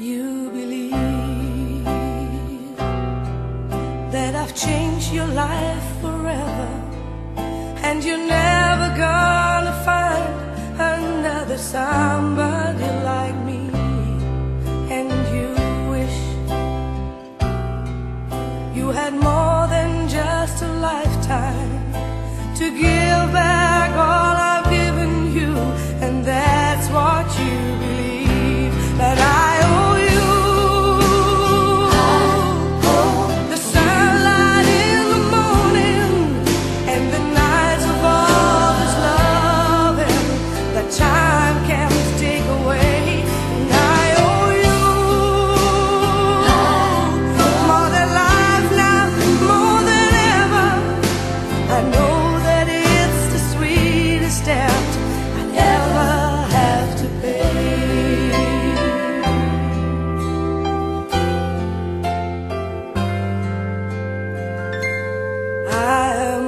you believe that I've changed your life forever, and you're never gonna find another somebody like me. And you wish you had more than just a lifetime to give back all I've given you, and that's what you believe that I owe you. The sunlight in the morning and the nights of all this loving that time can't take away. And I owe you more than life now, more than ever. I know that it's the sweetest debt I'd ever have to pay. I'm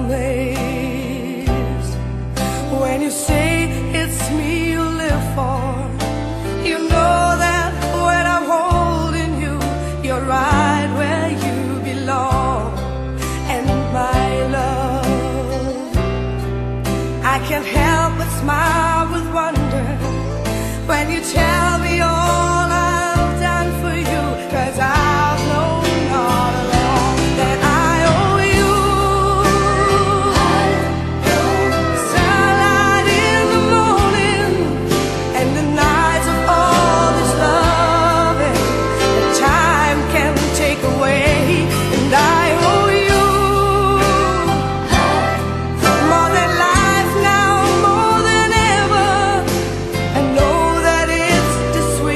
amazed when you say it's me you live for. You know that when I'm holding you, you're right where you belong. And my love, I can't help but smile with wonder when you tell me all I've done for you, 'cause I've known all along that I owe you. Sunlight in the morning and the nights of all this loving that time can take away. And I owe you more than life now, more than ever. I know that it's the sweetest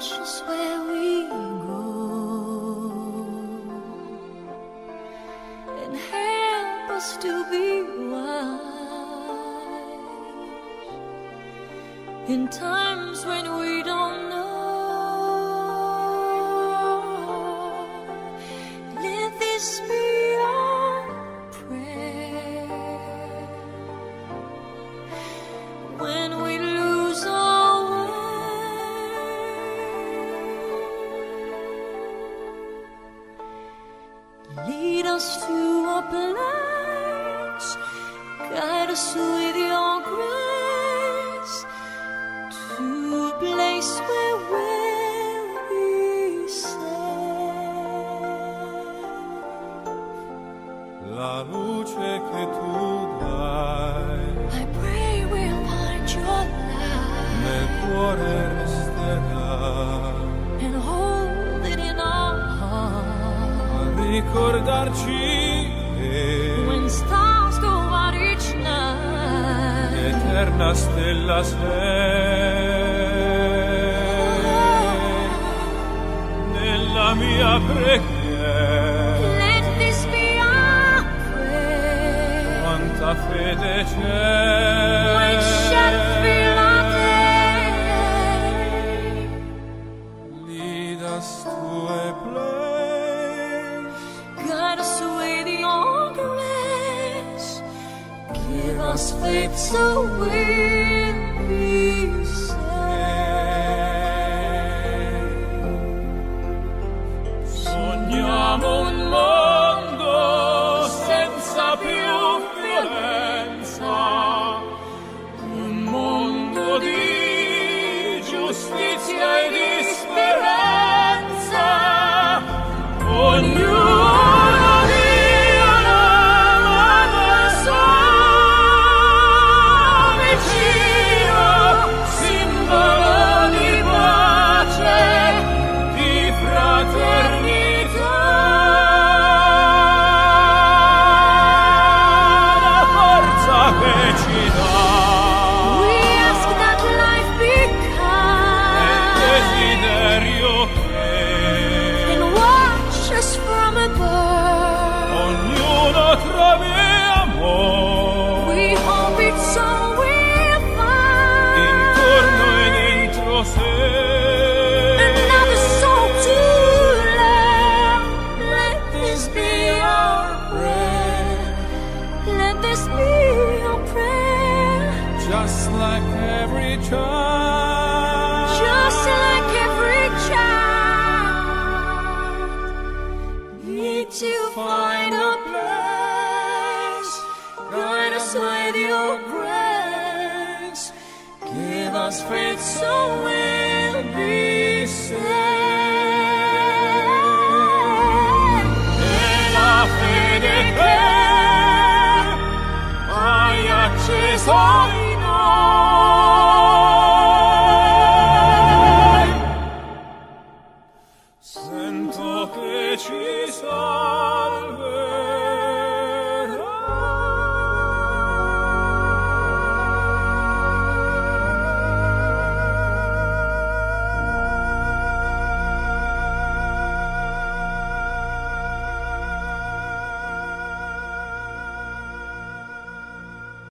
watch us where we go and help us to be wise in times when we don't know. Let this be our prayer when we lose our way. Lead us to a place, guide us with your grace, to a place where we'll be safe. La luce che tu dai I pray we'll find your nel light cuore resterà, and hold it in our heart. a ricordarci che When stars go out each night, eterna stella sei nella mia preghiera. let this be our prayer. Quanta fede We c'è, shall feel our day. lead us to a place, Guide us with your grace. Give us faith so we'll be safe. sogniamo un mondo senza più violenza, un mondo di giustizia e di speranza, ognuno dia una mano al suo vicino, simbolo di pace, di fraternità, la forza che ci dà We ask that life be il kind desiderio che and watch us from above. ognuno trovi amore We hope it's all we'll find. intorno e dentro sé. Another soul to love. Let this be our prayer. Let this be our prayer. Just like every child, Just like every child, need to find a place. Guide us with your grace. Give us faith so we'll be safe. e la fede che hai acceso